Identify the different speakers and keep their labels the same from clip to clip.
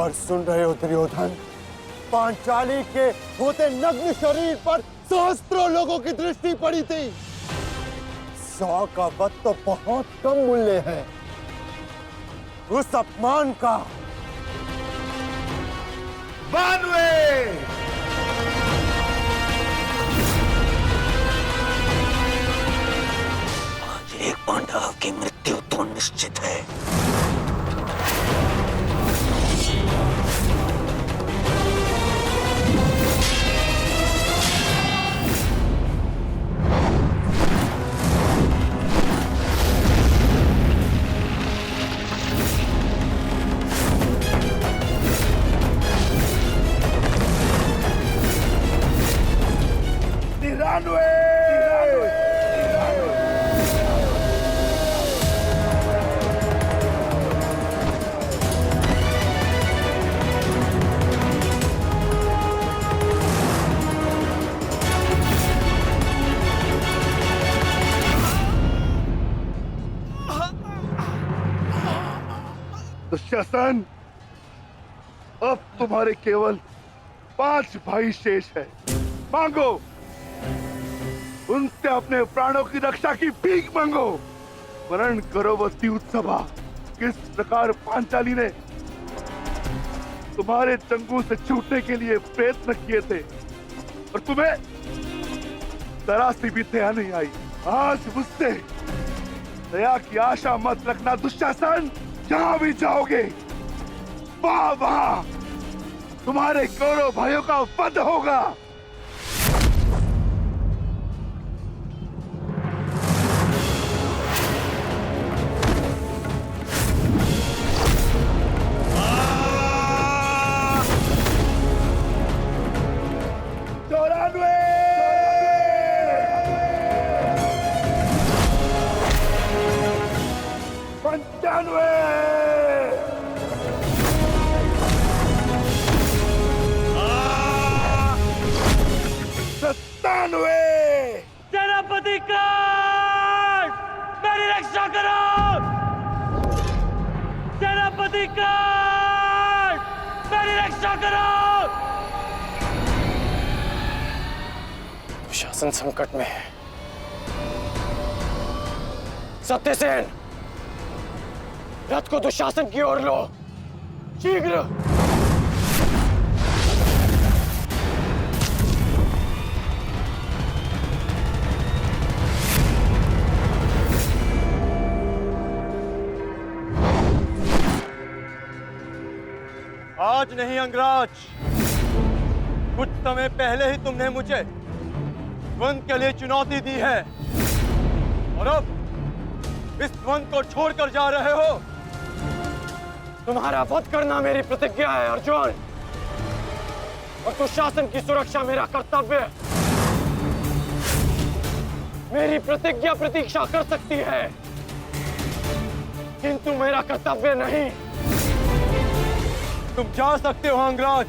Speaker 1: और सुन रहे हो दुर्योधन, पांचाली के होते नग्न शरीर पर सहस्त्रों लोगों की दृष्टि पड़ी थी। 100 का वध तो बहुत कम मूल्य है। उस अपमान का
Speaker 2: 92
Speaker 3: आज एक पांडव की मृत्यु तो निश्चित है।
Speaker 2: दुशासन, अब तुम्हारे केवल 5 भाई शेष है। मांगो, उनसे अपने प्राणों की रक्षा की भीख मांगो। वर्ण करो वो उत्सवा, किस प्रकार पांचाली ने तुम्हारे चंगू से छूटने के लिए प्रयत्न किए थे और तुम्हें जरा सी भी दया नहीं आई। आज मुझसे दया की आशा मत रखना दुशासन। जहां भी जाओगे वहां तुम्हारे कौरव भाइयों का वध होगा।
Speaker 4: सेनापति काट, मेरी रक्षा करो। सेनापति काट, मेरी रक्षा करो।
Speaker 1: शासन संकट में है। सत्यसेन, रथ को दुशासन की ओर लो, शीघ्र।
Speaker 4: आज नहीं अंगराज, कुछ समय पहले ही तुमने मुझे द्वंद के लिए चुनौती दी है और अब इस द्वंद को छोड़कर जा रहे हो।
Speaker 1: तुम्हारा वध करना मेरी प्रतिज्ञा है अर्जुन, और दुशासन की सुरक्षा मेरा कर्तव्य है। मेरी प्रतिज्ञा प्रतीक्षा कर सकती है, किंतु मेरा कर्तव्य नहीं।
Speaker 4: तुम जा सकते हो अंगराज,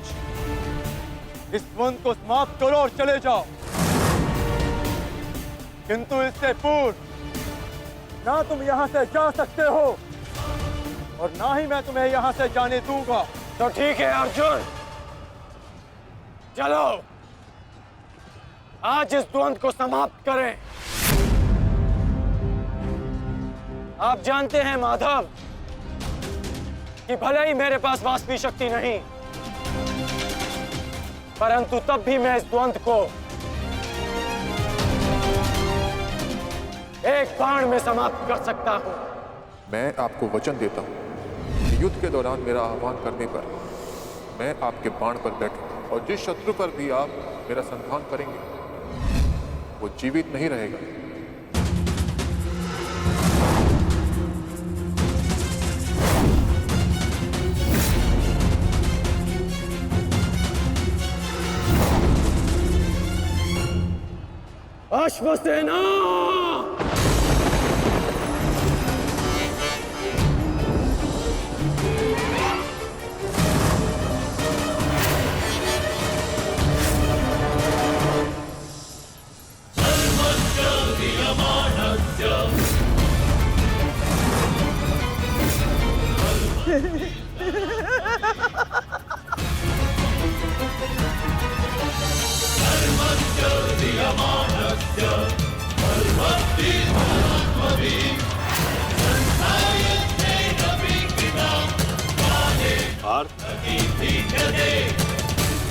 Speaker 4: इस द्वंद को समाप्त करो और चले जाओ, किंतु इससे पूर्व ना तुम यहां से जा सकते हो और ना ही मैं तुम्हें यहां से जाने दूंगा।
Speaker 1: तो ठीक है अर्जुन, चलो आज इस द्वंद को समाप्त करें। आप जानते हैं माधव कि भले ही मेरे पास वास्तविक शक्ति नहीं, परंतु तब भी मैं इस द्वंद को एक बाण में समाप्त कर सकता हूं।
Speaker 5: मैं आपको वचन देता हूं कि युद्ध के दौरान मेरा आह्वान करने पर मैं आपके बाण पर बैठूंगा, और जिस शत्रु पर भी आप मेरा संधान करेंगे वो जीवित नहीं रहेगा।
Speaker 1: अश्वसेना,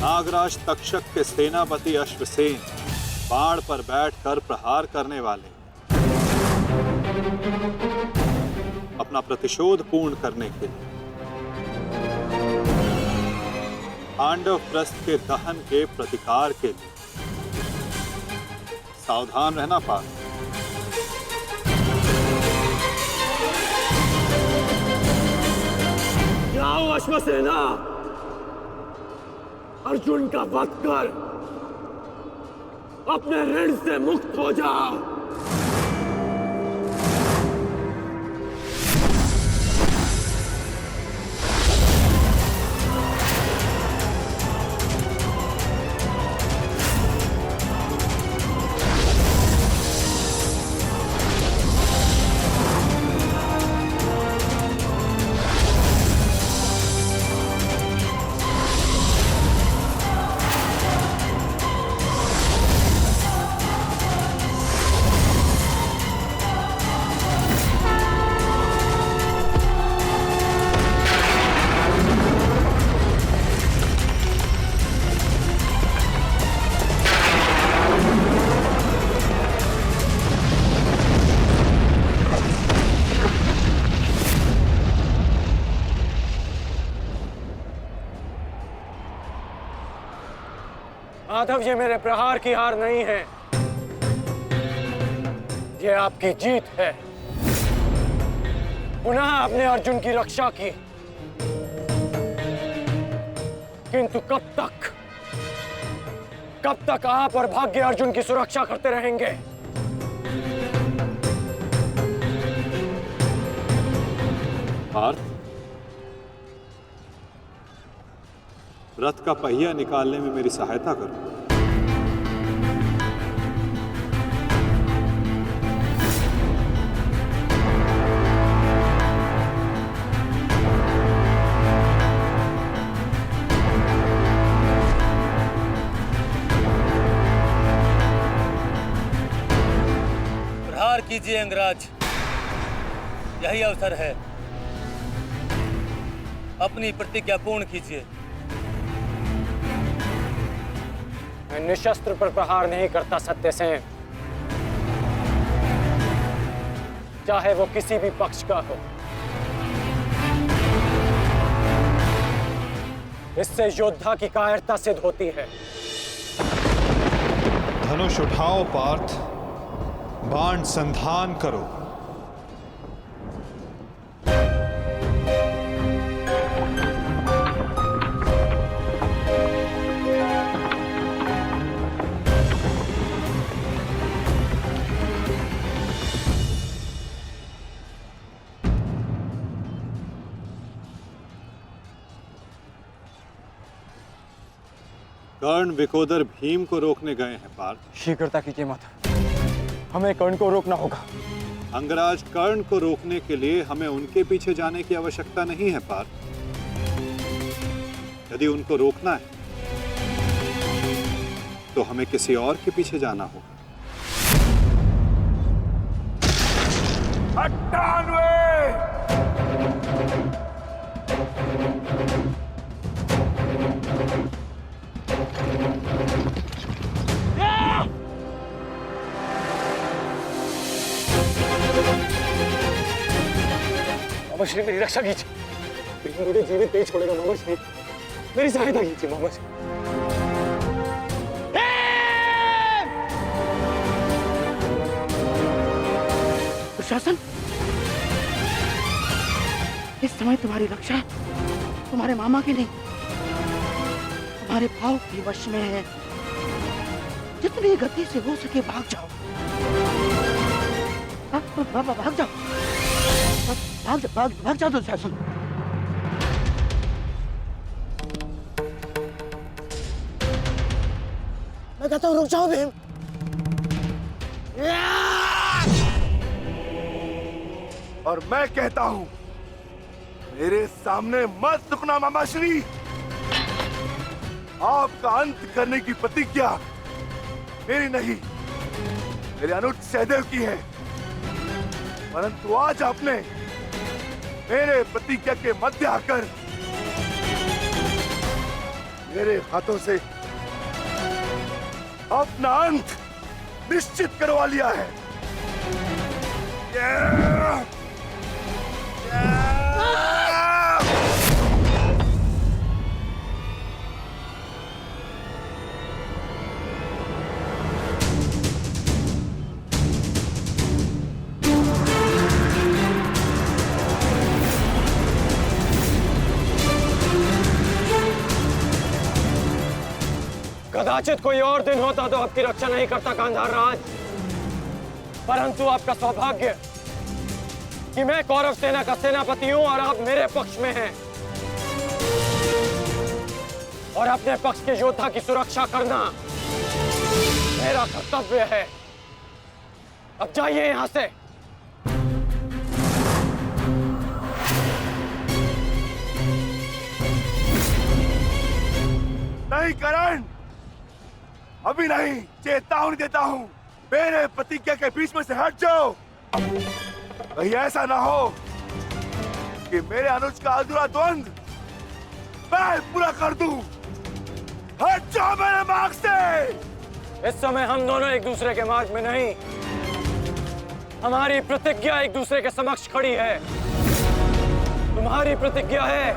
Speaker 6: नागराज तक्षक के सेनापति अश्वसेन बाण पर बैठकर प्रहार करने वाले अपना प्रतिशोध पूर्ण करने के लिए पांडव प्रस्थ के दहन के प्रतिकार के लिए सावधान रहना पार्थ।
Speaker 4: जाओ अश्वसेना, अर्जुन का वध कर अपने ऋण से मुक्त हो जाओ। माधव, ये मेरे प्रहार की हार नहीं है, ये आपकी जीत है। पुनः आपने अर्जुन की रक्षा की, किंतु कब तक आप और भाग्य अर्जुन की सुरक्षा करते रहेंगे?
Speaker 6: पार्थ, रथ का पहिया निकालने में मेरी सहायता करो।
Speaker 4: प्रहार कीजिए अंगराज, यही अवसर है। अपनी प्रतिज्ञा पूर्ण कीजिए। मैं निशस्त्र पर प्रहार नहीं करता सत्यसेन, चाहे वो किसी भी पक्ष का हो। इससे योद्धा की कायरता सिद्ध होती है।
Speaker 7: धनुष उठाओ पार्थ, बाण संधान करो।
Speaker 6: कर्ण विकोदर भीम को रोकने गए हैं पार्थ।
Speaker 4: शीघ्रता कीजिए माता, हमें कर्ण को रोकना होगा।
Speaker 6: अंगराज, कर्ण को रोकने के लिए हमें उनके पीछे जाने की आवश्यकता नहीं है पार्थ। यदि उनको रोकना है तो हमें किसी और के पीछे जाना होगा।
Speaker 2: 98
Speaker 4: मामा श्री, मेरी रक्षा कीजिए। मुझे जीवित नहीं छोड़ेगा मामा श्री, मेरी सहायता कीजिए मामा श्री।
Speaker 8: दुशासन, इस समय तुम्हारी रक्षा तुम्हारे मामा की नहीं, तुम्हारे भाव के वश में है। जितनी गति से हो सके भाग जाओ। भाग जाओ, भाग जाओ दुशासन। मैं कहता हूँ रुक जाओ भीम।
Speaker 2: और मैं कहता हूं, मेरे सामने मत झुकना मामाश्री। आपका अंत करने की प्रतिज्ञा मेरी नहीं, मेरे अनुज सहदेव की है। परंतु आज आपने मेरे प्रतिज्ञा के मध्य आकर मेरे हाथों से अपना अंत निश्चित करवा लिया है।
Speaker 4: कदाचित कोई और दिन होता तो आपकी रक्षा नहीं करता गांधार राज, परंतु आपका सौभाग्य कि मैं कौरव सेना का सेनापति हूं और आप मेरे पक्ष में हैं और अपने पक्ष के योद्धा की सुरक्षा करना मेरा कर्तव्य है। अब जाइए यहां से।
Speaker 2: नहीं करण, अभी नहीं, चेतावनी देता हूं, मेरे प्रतिज्ञा के बीच में से हट जाओ। कहीं ऐसा ना हो कि मेरे अनुज का अधूरा द्वंद मैं पूरा कर दूं। हट जाओ मेरे मार्ग से।
Speaker 4: इस समय हम दोनों एक दूसरे के मार्ग में नहीं, हमारी प्रतिज्ञा एक दूसरे के समक्ष खड़ी है। तुम्हारी प्रतिज्ञा है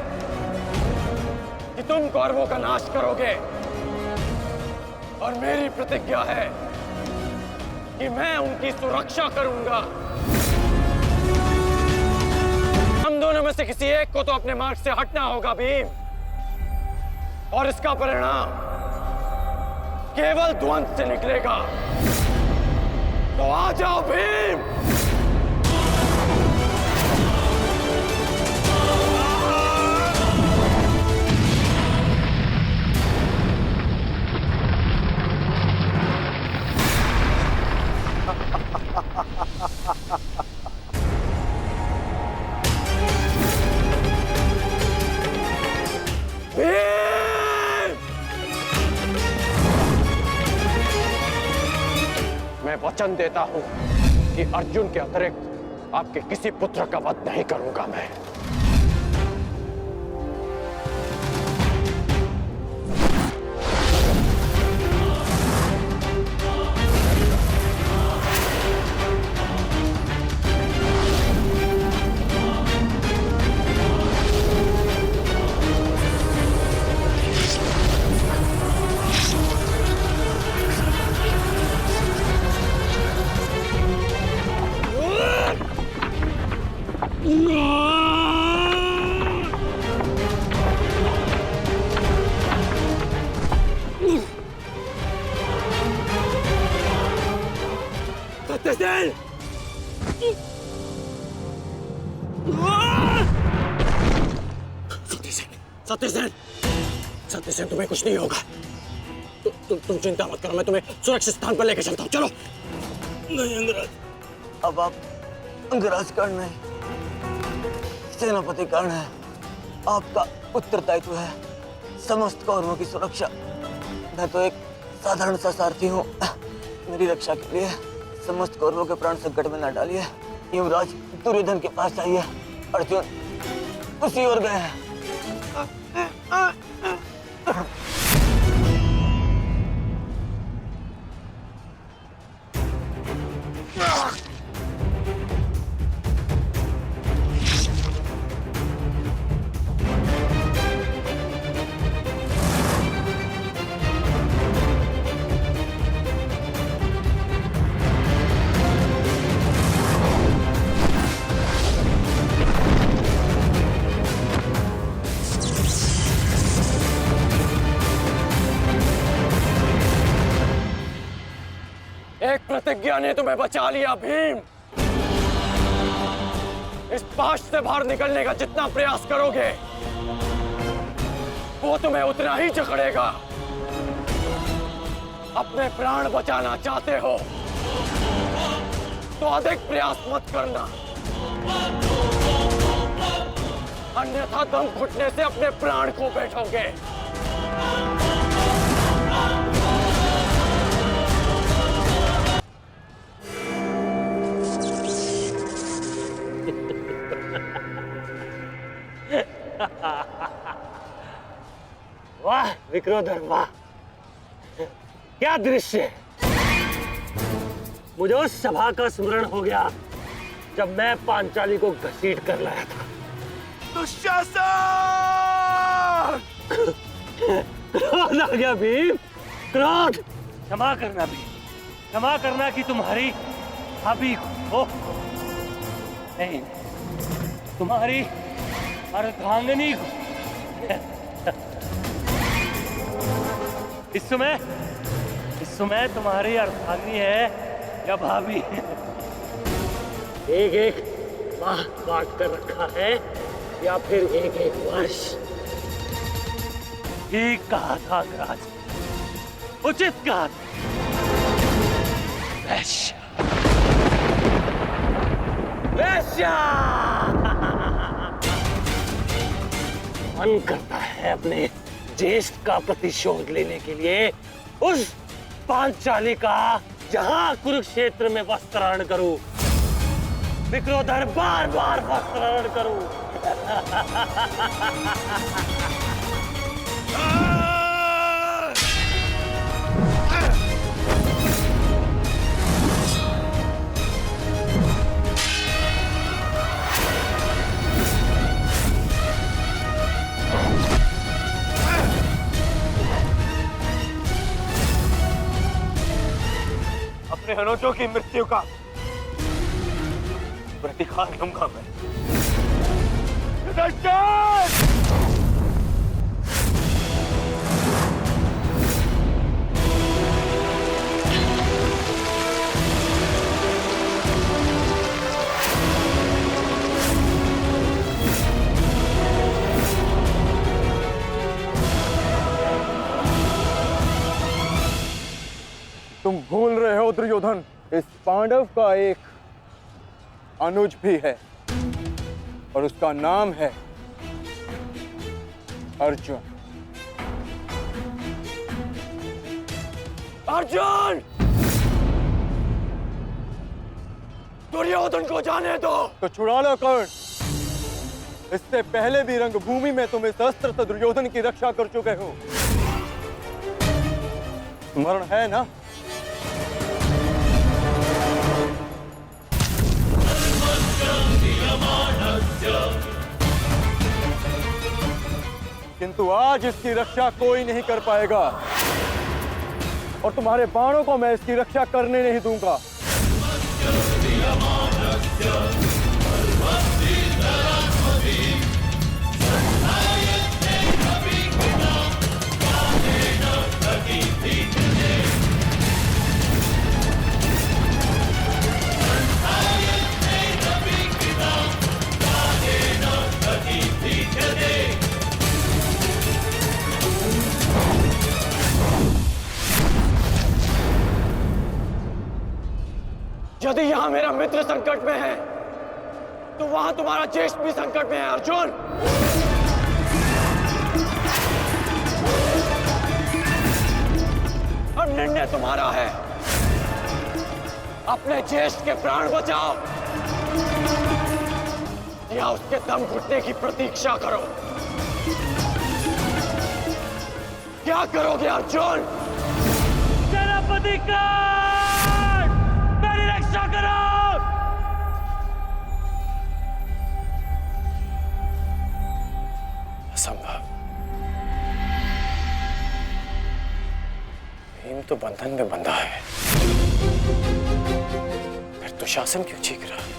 Speaker 4: कि तुम कौरवों का नाश करोगे और मेरी प्रतिज्ञा है कि मैं उनकी सुरक्षा करूंगा। हम दोनों में से किसी एक को तो अपने मार्ग से हटना होगा भीम, और इसका परिणाम केवल द्वंद से निकलेगा। तो आ जाओ भीम। मैं वचन देता हूं कि अर्जुन के अतिरिक्त आपके किसी पुत्र का वध नहीं करूंगा मैं। सत्यसेन, तुम्हें कुछ नहीं होगा। तुम चिंता मत करो, मैं तुम्हें सुरक्षित स्थान पर लेकर चलता हूँ। चलो।
Speaker 3: नहीं अंगराज, अब आप अंगराज कर्ण नहीं, सेनापति कर्ण है। आपका उत्तरदायित्व है समस्त कौरवों की सुरक्षा। मैं तो एक साधारण सा सारथी हूँ। मेरी रक्षा के लिए समस्त कौरवों के प्राण संकट में न डालिए। युवराज दुर्योधन के पास जाइए, अर्जुन उसी ओर गए हैं।
Speaker 4: एक प्रतिज्ञा ने तुम्हें बचा लिया भीम। इस पाश से बाहर निकलने का जितना प्रयास करोगे वो तुम्हें उतना ही जकड़ेगा। अपने प्राण बचाना चाहते हो तो अधिक प्रयास मत करना, अन्यथा दम घुटने से अपने प्राण खो बैठोगे।
Speaker 9: वाह विक्रोधर वाह, क्या दृश्य है। मुझे उस सभा का स्मरण हो गया जब मैं पांचाली को घसीट कर लाया था।
Speaker 2: दुशासन!
Speaker 9: क्रोध आ गया भीम, क्रोध। क्षमा करना भीम, क्षमा करना कि तुम्हारी भाभी को नहीं, तुम्हारी अर्धांगिनी को। इस समय तुम्हारी अर्धांगिनी है या भाभी? एक एक माह बांट कर रखा है या फिर एक एक वर्ष? ठीक कहा था अग्रज, उचित कहा था। वैश्य, वैश्य। मन करता है अपने ज्येष्ठ का प्रतिशोध लेने के लिए उस पांचाली का जहां कुरुक्षेत्र में वस्त्राहरण करूं, विक्रोधर बार बार वस्त्राहरण करूं।
Speaker 4: अपने अनुजों की मृत्यु का प्रतिकार लूंगा मैं।
Speaker 10: तुम भूल रहे हो दुर्योधन, इस पांडव का एक अनुज भी है और उसका नाम है अर्जुन।
Speaker 9: अर्जुन! दुर्योधन को जाने दो।
Speaker 10: तो छुड़ा लो कर्ण। इससे पहले भी रंगभूमि में तुम इस अस्त्र से दुर्योधन की रक्षा कर चुके हो, स्मरण है ना? किंतु आज इसकी रक्षा कोई नहीं कर पाएगा और तुम्हारे बाणों को मैं इसकी रक्षा करने नहीं दूंगा।
Speaker 9: यदि यहाँ मेरा मित्र संकट में है तो वहां तुम्हारा ज्येष्ठ भी संकट में है अर्जुन। अब निर्णय तुम्हारा है, अपने ज्येष्ठ के प्राण बचाओ या उसके दम घुटने की प्रतीक्षा करो। क्या करोगे अर्जुन? सेनापति का रक्षा करो। असंभव। भीम तो बंधन में बंधा है, फिर दुशासन क्यों चीख रहा है?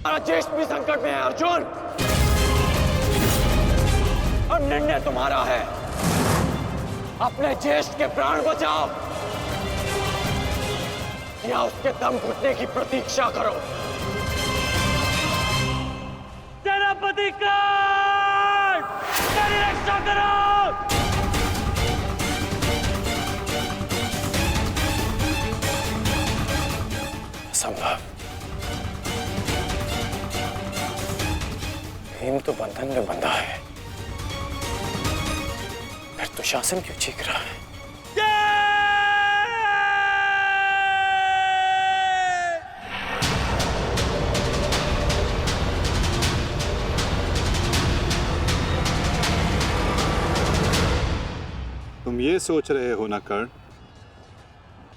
Speaker 9: हमारा ज्येष्ठ भी संकट में है अर्जुन। अब निर्णय तुम्हारा है, अपने ज्येष्ठ के प्राण बचाओ या उसके दम घुटने की प्रतीक्षा करो। सेनापति का रक्षा करो। असंभव। भीम तो बंधन में बंधा है, फिर दुशासन क्यों चीख रहा है?
Speaker 6: सोच रहे हो ना कर्ण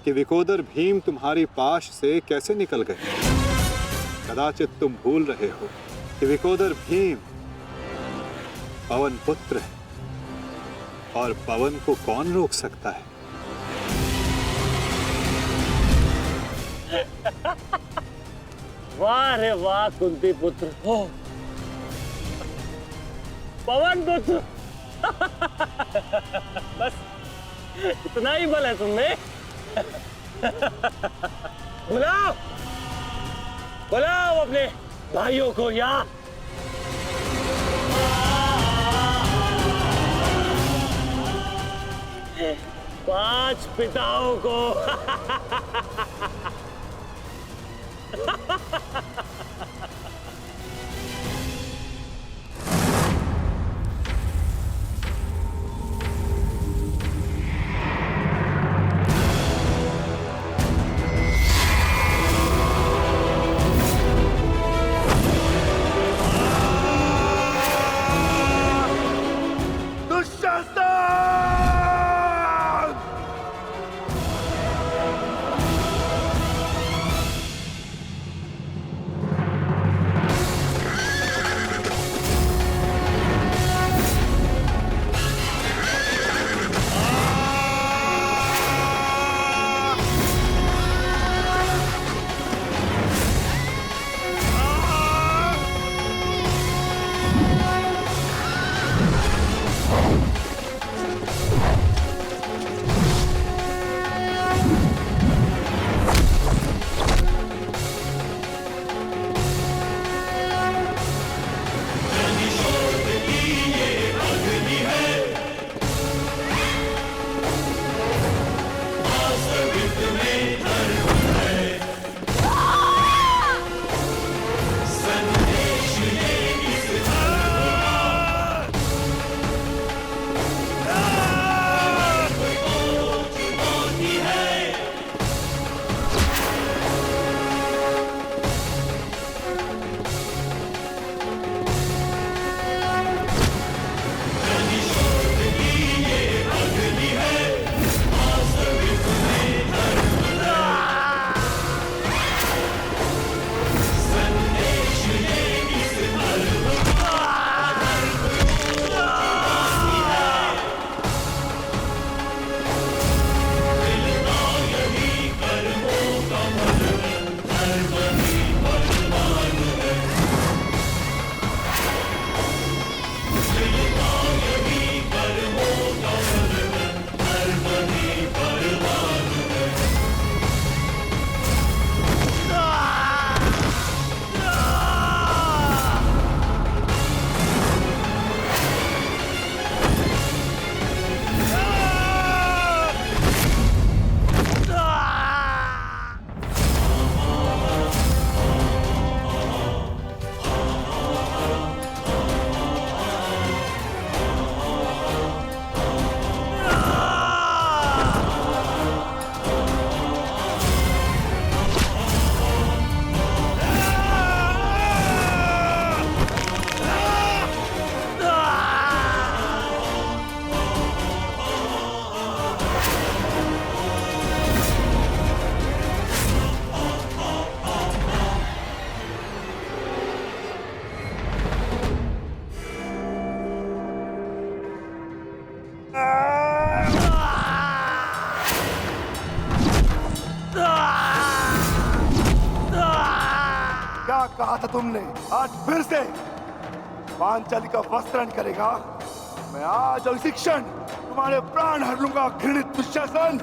Speaker 6: कि विकोदर भीम तुम्हारी पाश से कैसे निकल गए? कदाचित तुम भूल रहे हो कि विकोदर भीम पवन पुत्र है और पवन को कौन रोक सकता है?
Speaker 9: वाह रे वाह कुंती पुत्र हो, पवन पुत्र। बस इतना ही बल है तुमने। बुलाओ बुलाओ अपने भाइयों को यहाँ। 5 पिताओं को।
Speaker 2: क्या कहा था तुमने? आज फिर से पांचाली का वस्त्रण करेगा? मैं आज और इसी क्षण तुम्हारे प्राण हर लूंगा, घृणित दुशासन।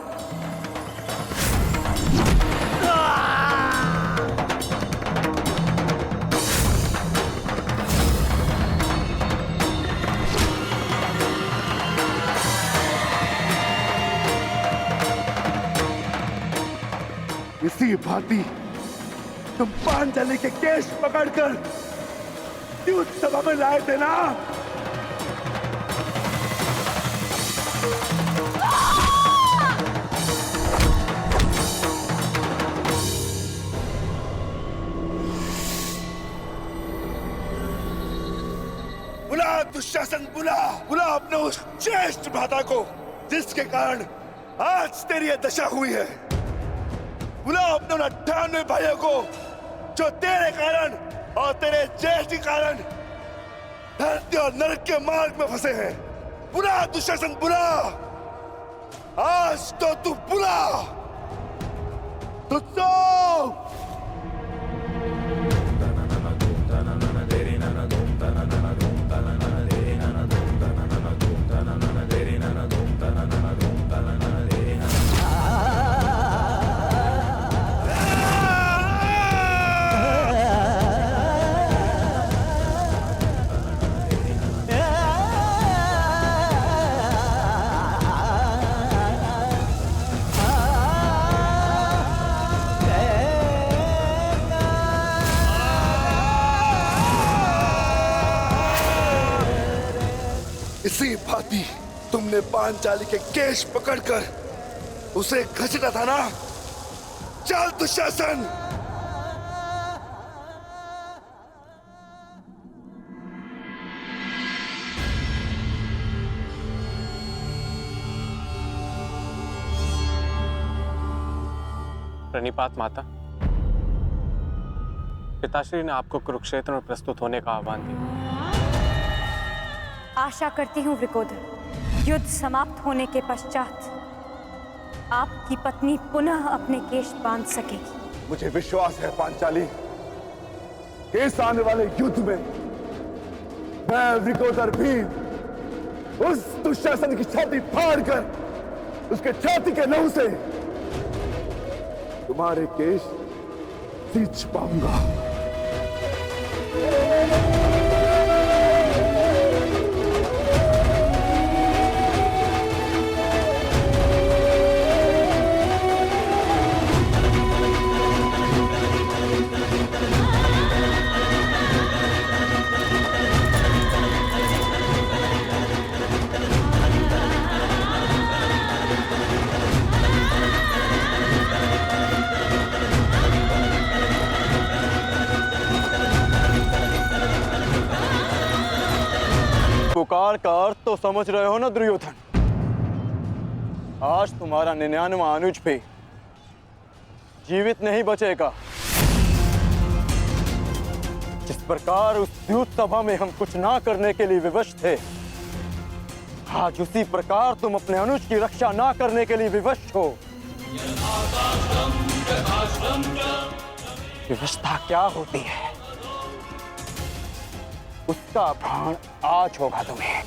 Speaker 2: इसी भांति तुम पांचाली के केश पकड़कर युद्ध सभा में लाए थे ना? बुला दुशासन, बुला बुला अपने उस ज्येष्ठ भ्राता को जिसके कारण आज तेरी ये दशा हुई है। बुलाओ अपने 98 भाइयों को जो तेरे कारण और तेरे ज्येष्ठ के कारण धरती और नरक के मार्ग में फंसे हैं। बुला दुशासन, बुला। आज तो तू बुला। तुझको इसी भांति तुमने पांचाली के केश पकड़कर उसे घसीटा था ना। चल दुशासन।
Speaker 11: प्रणिपात माता। पिताश्री ने आपको कुरुक्षेत्र में प्रस्तुत होने का आह्वान दिया।
Speaker 12: आशा करती हूँ वृकोदर, युद्ध समाप्त होने के पश्चात आपकी पत्नी पुनः अपने केश बांध सकेगी।
Speaker 2: मुझे विश्वास है पांचाली, इस आने वाले युद्ध में मैं वृकोदर भीम उस दुशासन की छाती फाड़कर उसके छाती के लहू से तुम्हारे केश सींच पाऊंगा।
Speaker 10: पुकार का अर्थ तो समझ रहे हो ना दुर्योधन। आज तुम्हारा 99वां अनुज भी जीवित नहीं बचेगा। जिस प्रकार उस युद्ध सभा में हम कुछ ना करने के लिए विवश थे, आज उसी प्रकार तुम अपने अनुज की रक्षा ना करने के लिए विवश हो। विवशता क्या होती है, उसका भान आज होगा तुम्हें।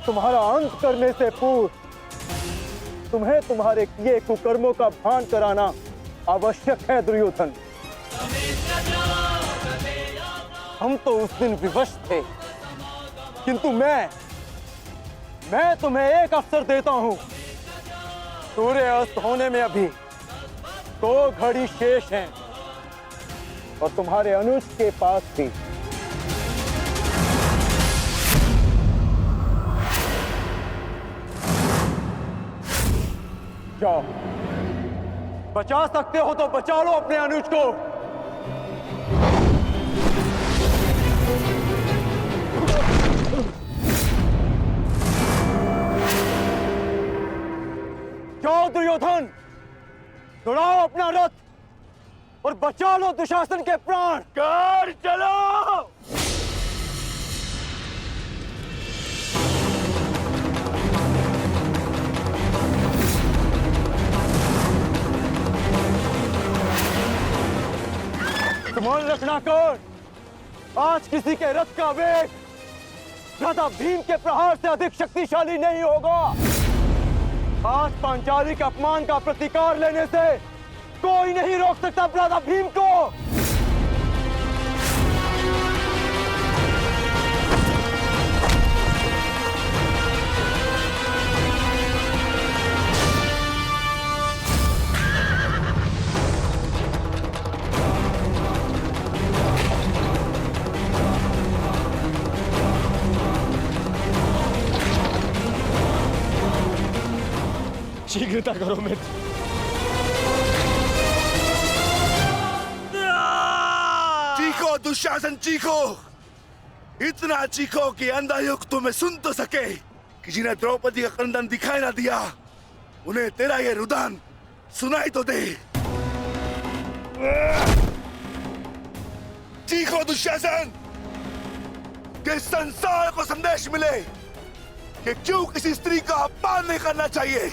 Speaker 10: तुम्हारा अंत करने से पूर्व तुम्हें तुम्हारे किए कुकर्मों का भान कराना आवश्यक है दुर्योधन। हम तो उस दिन विवश थे, किंतु मैं तुम्हें एक अवसर देता हूं। सूर्य अस्त होने में अभी 2 घड़ी शेष हैं और तुम्हारे अनुज के पास भी। जाओ, बचा सकते हो तो बचा लो अपने अनुज को। जाओ दुर्योधन, दौड़ाओ अपना रथ और बचा लो दुशासन के प्राण। कर चलो। स्मरण रखना कर, आज किसी के रथ का वेग राजा भीम के प्रहार से अधिक शक्तिशाली नहीं होगा। आज पांचाली के अपमान का प्रतिकार लेने से कोई नहीं रोक सकता राजा भीम को।
Speaker 4: शीघ्रता करो मित्र।
Speaker 2: चीखो दुशासन, चीखो। इतना चीखो कि अंधायुक्त तुम्हें सुन तो सके कि जिन्हें द्रौपदी का क्रंदन दिखाई ना दिया उन्हें तेरा ये रुदन सुनाई तो दे। चीखो दुशासन कि संसार को संदेश मिले कि क्यों किसी स्त्री का अपमान नहीं करना चाहिए।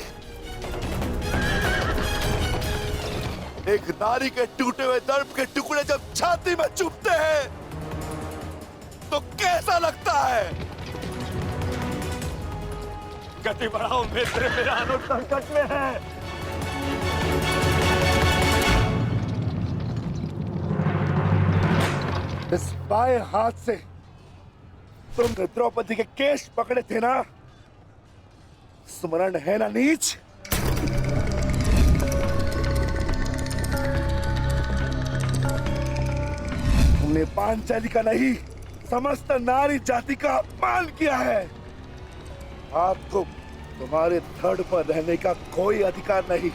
Speaker 2: एक नारी के टूटे हुए दर्प के टुकड़े जब छाती में चुभते हैं तो कैसा लगता है?
Speaker 10: गति बढ़ाओ मित्र, मेरा अनुज संकट में है।
Speaker 2: इस बाएं हाथ से तुमने द्रौपदी के केश पकड़े थे ना? स्मरण है ना नीच? तुमने पांचाली का नहीं समस्त नारी जाति का अपमान किया है। आपको तुम्हारे धड़ पर रहने का कोई अधिकार नहीं।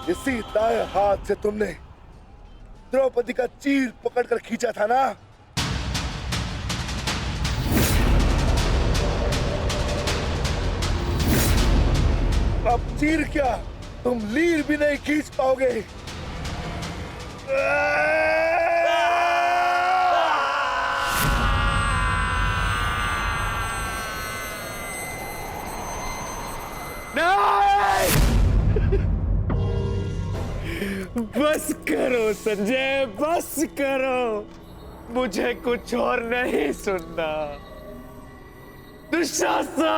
Speaker 2: इसी दाएं हाथ से तुमने द्रौपदी का चीर पकड़कर खींचा था ना? अब चीर क्या, तुम लीर भी नहीं खींच पाओगे।
Speaker 10: बस करो संजय, बस करो, मुझे कुछ और नहीं सुनना। दुशासन!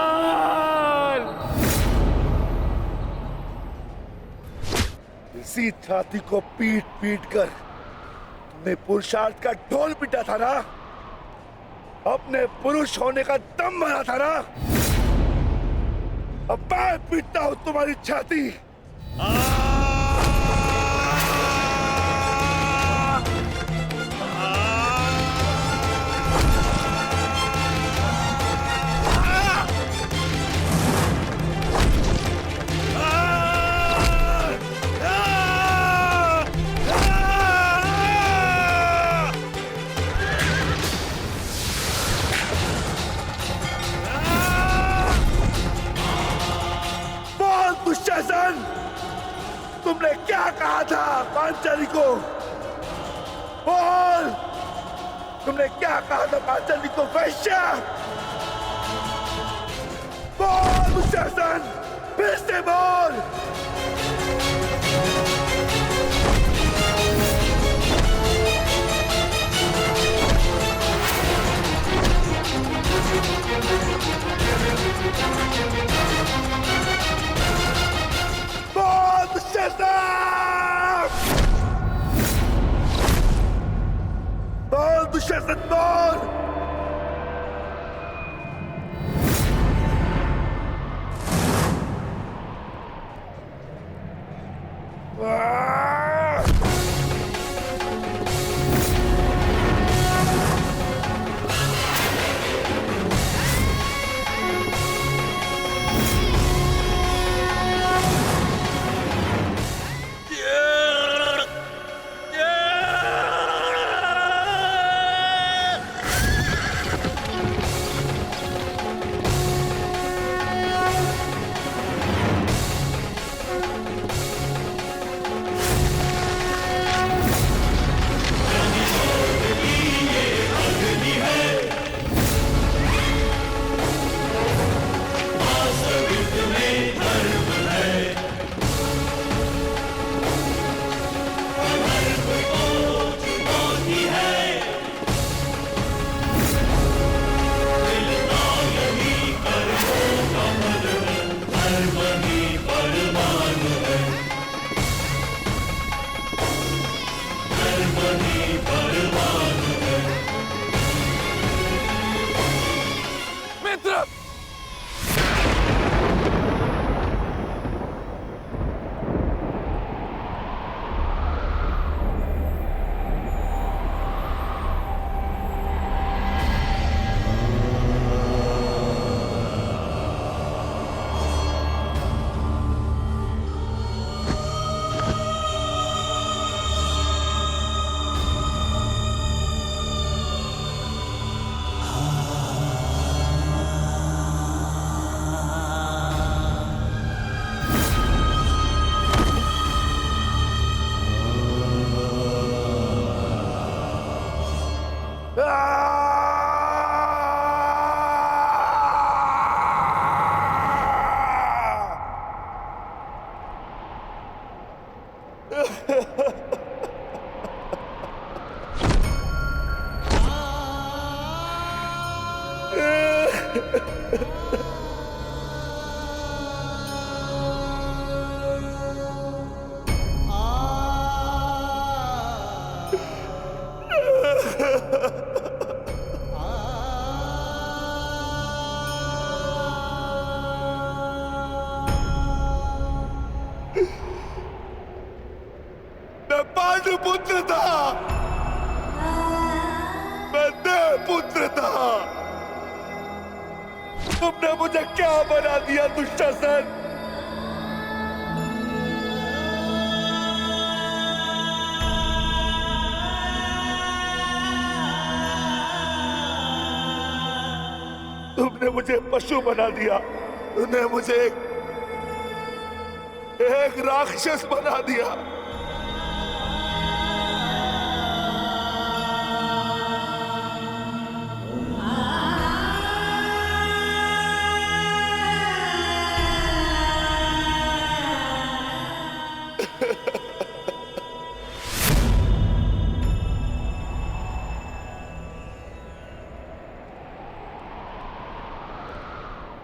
Speaker 2: इसी छाती को पीट पीट कर तुमने पुरुषार्थ का ढोल पीटा था ना? अपने पुरुष होने का दम भरा था ना? अब मैं पीटता हूं तुम्हारी छाती। दुशासन, तुमने क्या कहा था पांचाली को? बोल, तुमने क्या कहा था पांचाली को? वैश्या! बोल दुशासन, फिर से बोल। बोल दुशासन, बोल। मैं पांडुपुत्र था, मैं देवपुत्र था। तुमने मुझे क्या बना दिया दुशासन? तुमने मुझे पशु बना दिया, तुमने मुझे एक राक्षस बना दिया।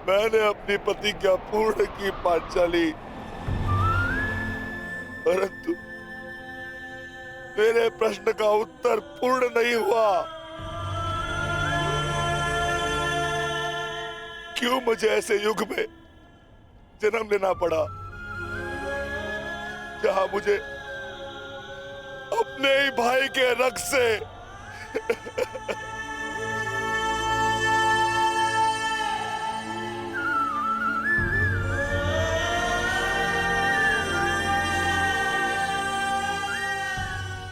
Speaker 2: मैंने अपनी प्रतिज्ञा पूर्ण की पांचाली, परंतु मेरे प्रश्न का उत्तर पूर्ण नहीं हुआ। क्यों मुझे ऐसे युग में जन्म लेना पड़ा जहां मुझे अपने ही भाई के रक्त से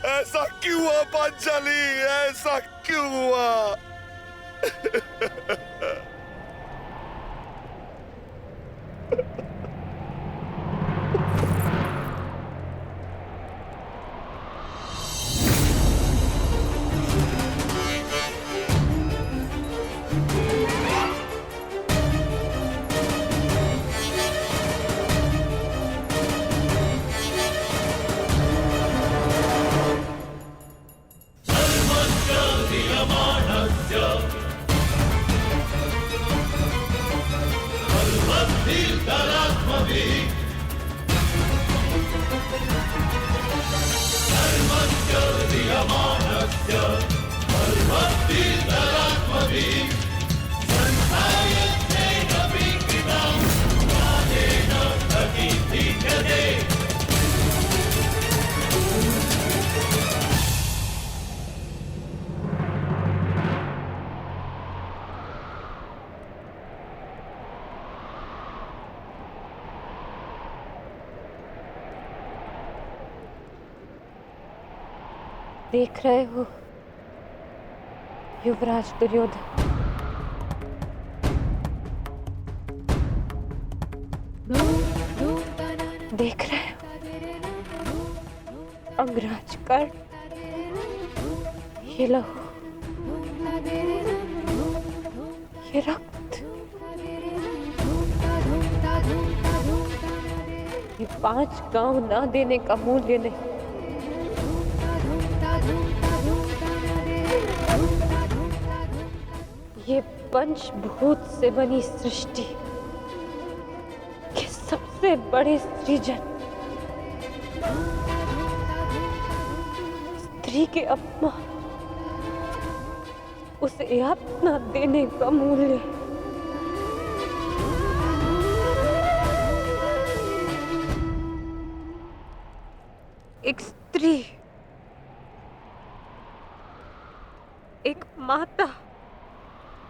Speaker 2: ऐसा क्यों हुआ पांचाली? ऐसा क्यों हुआ?
Speaker 13: देख रहे हो युवराज दुर्योधन, देख रहे हो अंगराज कर्ण, ये लहू, ये रक्त, ये 5 गांव ना देने का मूल्य नहीं। ये पंचभूत से बनी सृष्टि के सबसे बड़े सृजन, स्त्री के अपमान, उसे यातना देने का मूल्य। एक स्त्री, एक माता,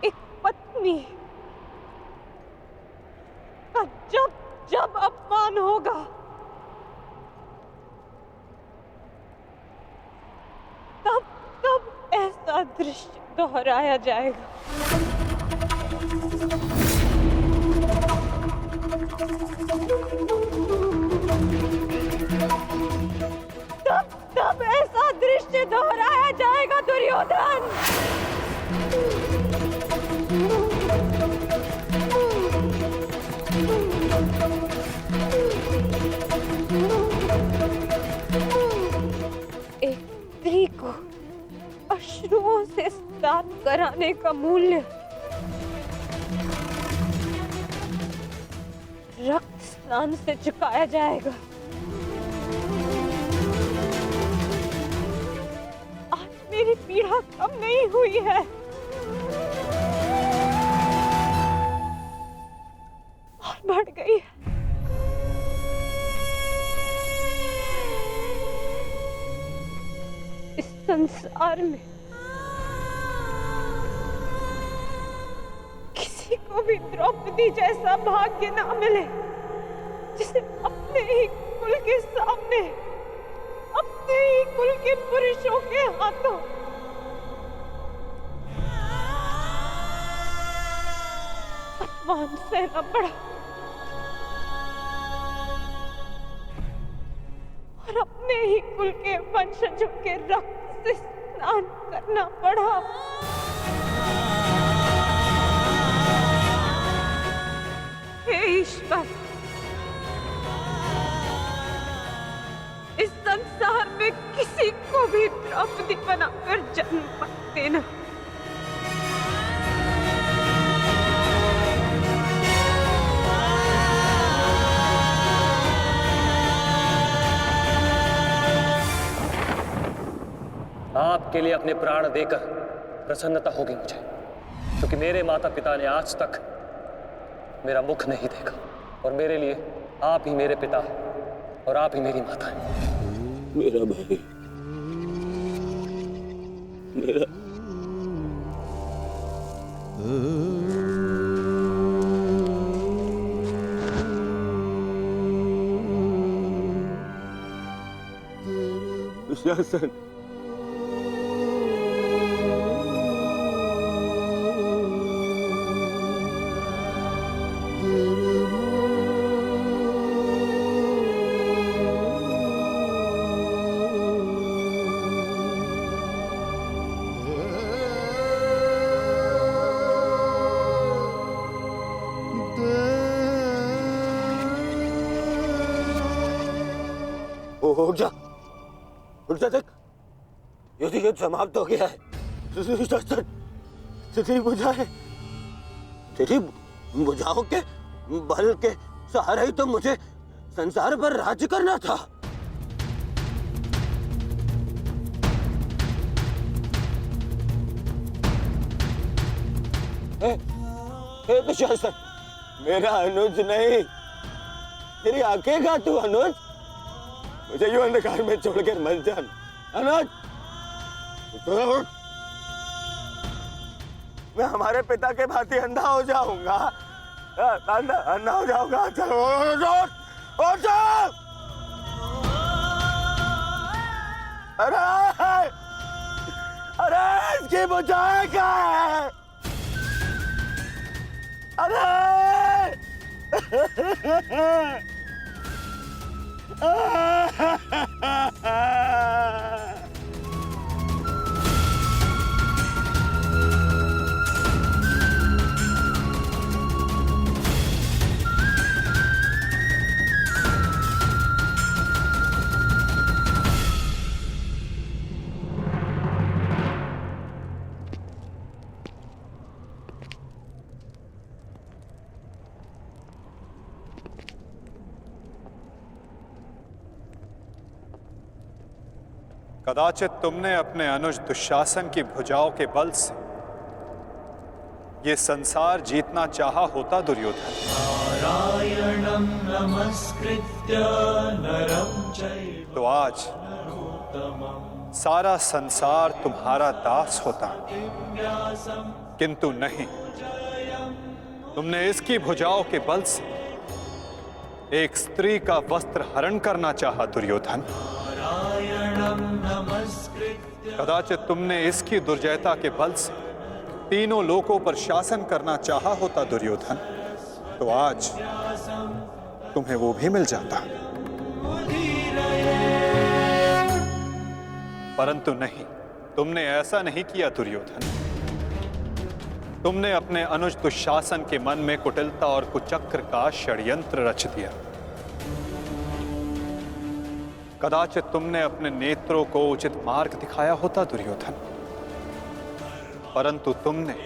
Speaker 13: एक पत्नी का जब जब अपमान होगा, तब तब ऐसा दृश्य दोहराया जाएगा। तब तब ऐसा दृश्य दोहराया जाएगा दुर्योधन। एक स्त्री को अश्रुओं से स्नान कराने का मूल्य रक्त स्नान से चुकाया जाएगा। आज मेरी पीड़ा कम नहीं हुई है, और बढ़ गई है। इस संसार में किसी को भी द्रौपदी जैसा भाग्य ना मिले, जिसे अपने ही कुल के सामने, अपने ही कुल के पुरुषों के हाथों अपमान सहना पड़ा और अपने ही कुल के वंशजों के रक्त से स्नान करना पड़ा। हे ईश्वर, इस संसार में किसी को भी द्रौपदी बनाकर जन्म मत देना।
Speaker 9: आपके लिए अपने प्राण देकर प्रसन्नता होगी मुझे, क्योंकि मेरे माता पिता ने आज तक मेरा मुख नहीं देखा, और मेरे लिए आप ही मेरे पिता और आप ही मेरी माता हैं।
Speaker 3: मेरा भाई, मेरा दुशासन, उठ जा, देख, युद्ध समाप्त हो गया है। तेरी भुजाओं के बल के सहारे ही तो मुझे संसार पर राज्य करना था। हे दुशासन, मेरा अनुज नहीं, तेरी आंखें का तू अनुज, मुझे यूं अंधकार में छोड़कर मत जान। अनुज, मैं हमारे पिता के भांति अंधा हो जाऊंगा, अंधा हो जाऊंगा। चलो अरे इसकी बुझाए क्या है?
Speaker 7: कदाचित तुमने अपने अनुज दुशासन की भुजाओं के बल से ये संसार जीतना चाहा होता दुर्योधन।
Speaker 14: नारायणं नमस्कृत्य नरं चैव
Speaker 7: तो आज सारा संसार तुम्हारा दास होता, किंतु नहीं, तुमने इसकी भुजाओं के बल से एक स्त्री का वस्त्र हरण करना चाहा दुर्योधन। कदाचित तुमने इसकी दुर्जयता के बल से तीनों लोकों पर शासन करना चाहा होता दुर्योधन, तो आज तुम्हें वो भी मिल जाता, परंतु नहीं, तुमने ऐसा नहीं किया दुर्योधन। तुमने अपने अनुज दुशासन के मन में कुटिलता और कुचक्र का षड्यंत्र रच दिया। कदाचित तुमने अपने नेत्रों को उचित मार्ग दिखाया होता दुर्योधन, परंतु तुमने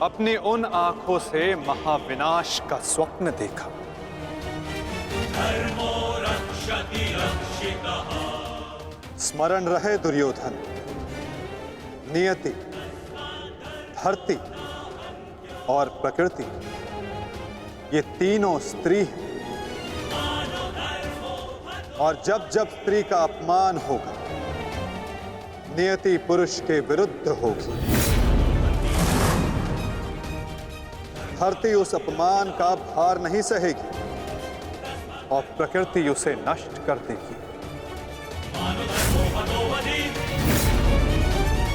Speaker 7: अपनी उन आंखों से महाविनाश का स्वप्न देखा।
Speaker 6: स्मरण रहे दुर्योधन, नियति, धरती और प्रकृति ये तीनों स्त्री हैं, और जब जब स्त्री का अपमान होगा, नियति पुरुष के विरुद्ध होगी। धरती उस अपमान का भार नहीं सहेगी और प्रकृति उसे नष्ट कर देगी।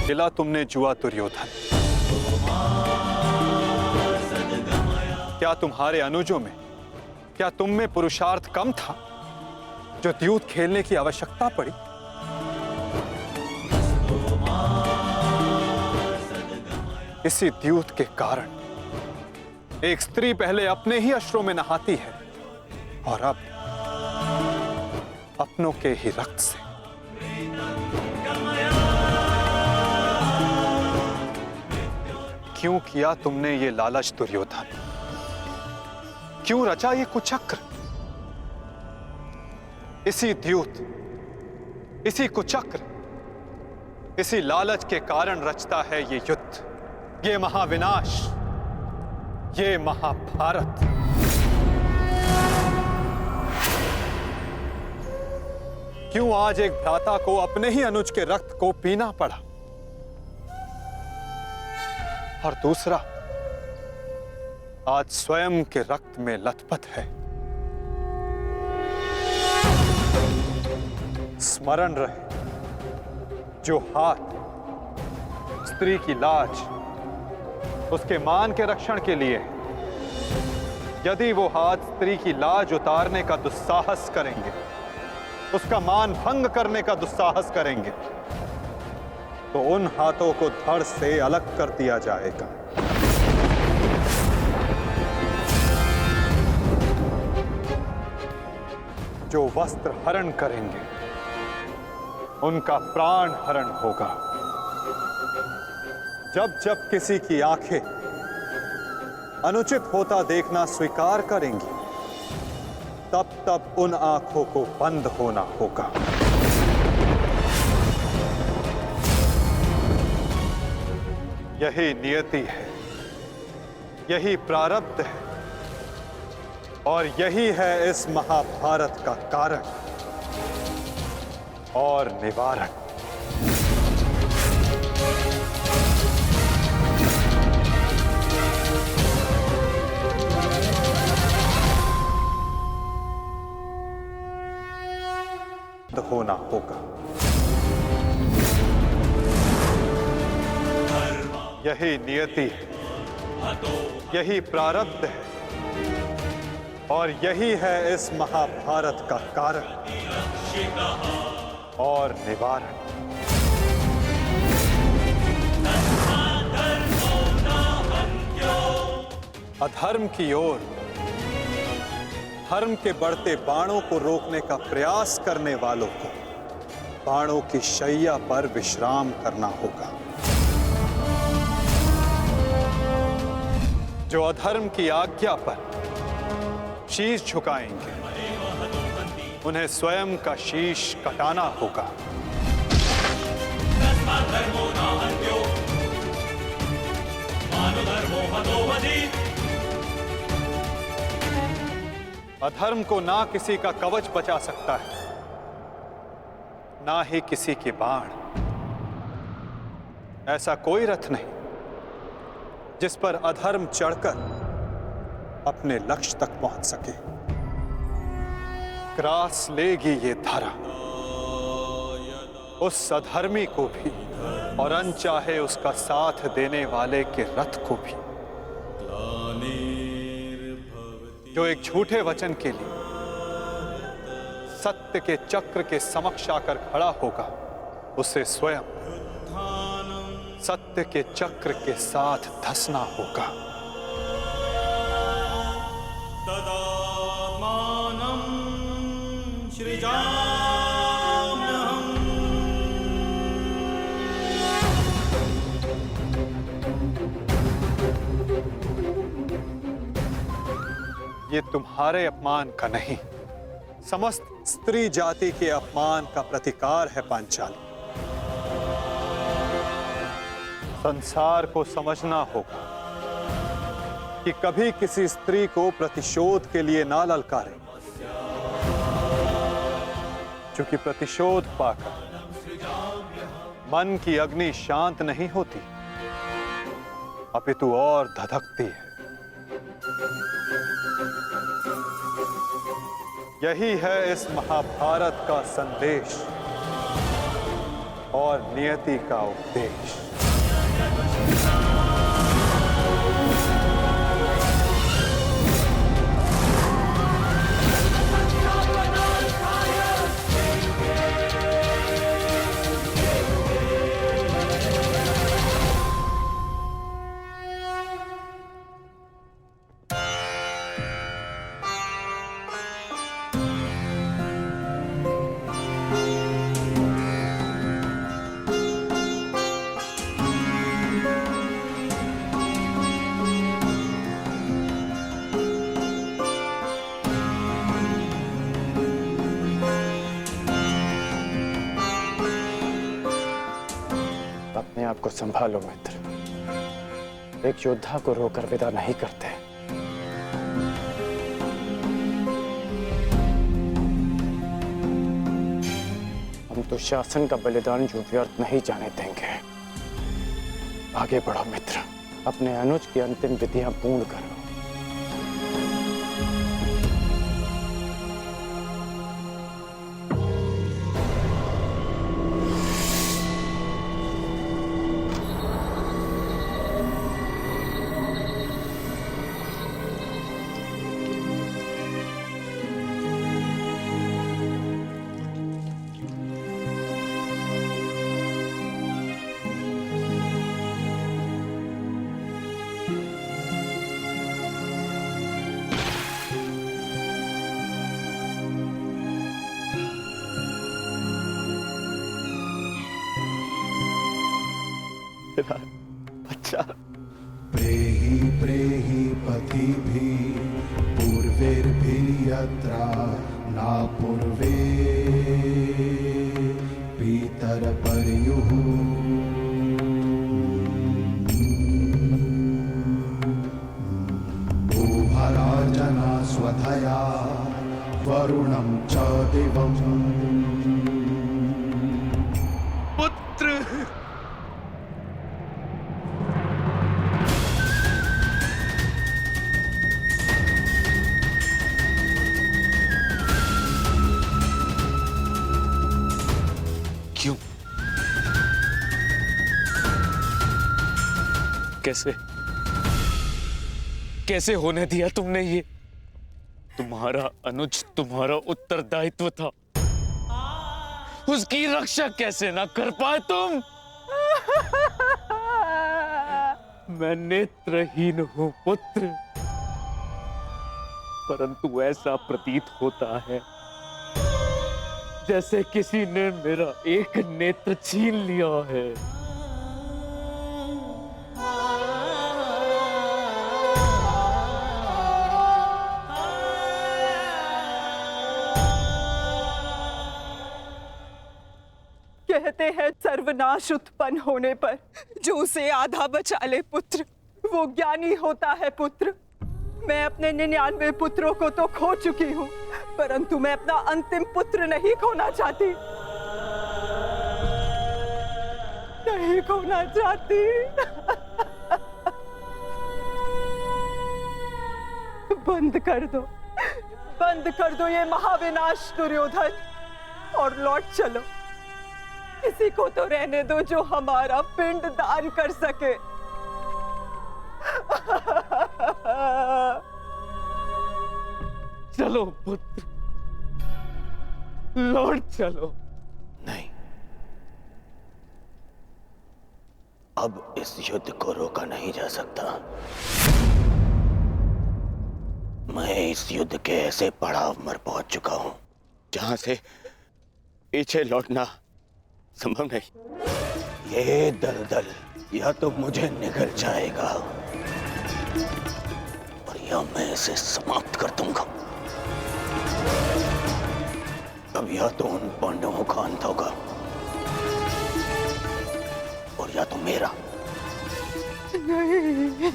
Speaker 7: किला तुमने जुआ दुर्योधन। क्या तुम्हारे अनुजों में, क्या तुम में पुरुषार्थ कम था जो द्यूत खेलने की आवश्यकता पड़ी? इसी द्यूत के कारण एक स्त्री पहले अपने ही अश्रों में नहाती है और अब अपनों के ही रक्त से। क्यों किया तुमने ये लालच दुर्योधन? क्यों रचा ये कुचक्र? इसी द्यूत, इसी कुचक्र, इसी लालच के कारण रचता है ये युद्ध, ये महाविनाश, ये महाभारत। क्यों आज एक भ्राता को अपने ही अनुज के रक्त को पीना पड़ा और दूसरा आज स्वयं के रक्त में लथपथ है?
Speaker 6: स्मरण रहे, जो हाथ स्त्री की लाज, उसके मान के रक्षण के लिए, यदि वो हाथ स्त्री की लाज उतारने का दुस्साहस करेंगे, उसका मान भंग करने का दुस्साहस करेंगे, तो उन हाथों को धड़ से अलग कर दिया जाएगा। जो वस्त्र हरण करेंगे, उनका प्राण हरण होगा। जब जब किसी की आंखें अनुचित होता देखना स्वीकार करेंगी, तब तब उन आंखों को बंद होना होगा। यही नियति है, यही प्रारब्ध है, और यही है इस महाभारत का कारण और निवारण। होना होगा। यही नियति है, यही प्रारब्ध है, और यही है इस महाभारत का कारण और निवारण। अधर्म की ओर धर्म के बढ़ते बाणों को रोकने का प्रयास करने वालों को बाणों की शैया पर विश्राम करना होगा। जो अधर्म की आज्ञा पर शीश झुकाएंगे, उन्हें स्वयं का शीश कटाना होगा। अधर्म को ना किसी का कवच बचा सकता है, ना ही किसी के बाण। ऐसा कोई रथ नहीं जिस पर अधर्म चढ़कर अपने लक्ष्य तक पहुंच सके। ग्रास लेगी ये धरा उस अधर्मी को भी, और अनचाहे उसका साथ देने वाले के रथ को भी। जो एक झूठे वचन के लिए सत्य के चक्र के समक्ष आकर खड़ा होगा, उसे स्वयं
Speaker 7: सत्य के चक्र के साथ धंसना होगा।
Speaker 14: तदात्मानं सृजाम्यहम्।
Speaker 7: ये तुम्हारे अपमान का नहीं, समस्त स्त्री जाति के अपमान का प्रतिकार है पांचाली। संसार को समझना होगा कि कभी किसी स्त्री को प्रतिशोध के लिए ना ललकारे, क्योंकि प्रतिशोध पाकर मन की अग्नि शांत नहीं होती, अपितु और धधकती है। यही है इस महाभारत का संदेश और नियति का उपदेश।
Speaker 11: अपने आप को संभालो मित्र, एक योद्धा को रोकर विदा नहीं करते। हम तो शासन का बलिदान जो व्यर्थ नहीं जाने देंगे। आगे बढ़ो मित्र, अपने अनुज की अंतिम विधियां पूर्ण करो।
Speaker 10: अच्छा
Speaker 14: प्रेहि प्रेहि पतिभिः पूर्वैर्भिः यत्रा न पूर्वे पितरपर्युः भूभराजना स्वधया वरुणं च दिवम्।
Speaker 2: पुत्र
Speaker 9: कैसे कैसे होने दिया तुमने ये? तुम्हारा अनुज तुम्हारा उत्तरदायित्व था, उसकी रक्षा कैसे ना कर पाए तुम? मैं नेत्रहीन हूं पुत्र, परंतु ऐसा प्रतीत होता है जैसे किसी ने मेरा एक नेत्र छीन लिया है।
Speaker 13: कहते हैं सर्वनाश उत्पन्न होने पर जो उसे आधा बचा ले पुत्र, वो ज्ञानी होता है पुत्र। मैं अपने 99 पुत्रों को तो खो चुकी हूँ, परंतु मैं अपना अंतिम पुत्र नहीं खोना चाहती, नहीं खोना चाहती। बंद कर दो ये महाविनाश दुर्योधन, और लौट चलो। किसी को तो रहने दो जो हमारा पिंड दान कर सके।
Speaker 9: चलो पुत्र, लौट चलो।
Speaker 11: नहीं,
Speaker 3: अब इस युद्ध को रोका नहीं जा सकता। मैं इस युद्ध के ऐसे पड़ाव पर पहुंच चुका हूं जहां से पीछे लौटना संभव नहीं। ये दलदल या तो मुझे निगल जाएगा और या मैं इसे समाप्त कर दूंगा। अब या तो उन पांडवों का अंत होगा और या तो मेरा।
Speaker 13: नहीं।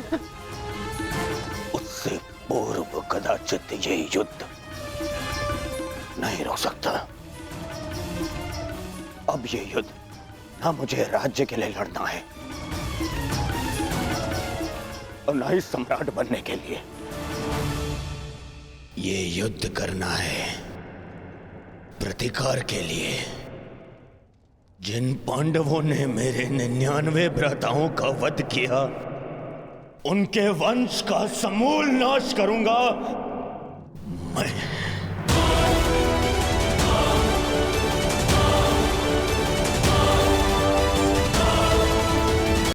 Speaker 3: उससे पूर्व कदाचित ये युद्ध नहीं रोक सकता। अब ये युद्ध ना मुझे राज्य के लिए लड़ना है और ना ही सम्राट बनने के लिए। ये युद्ध करना है प्रतिकार के लिए। जिन पांडवों ने मेरे 99 भ्राताओं का वध किया, उनके वंश का समूल नाश करूंगा मैं।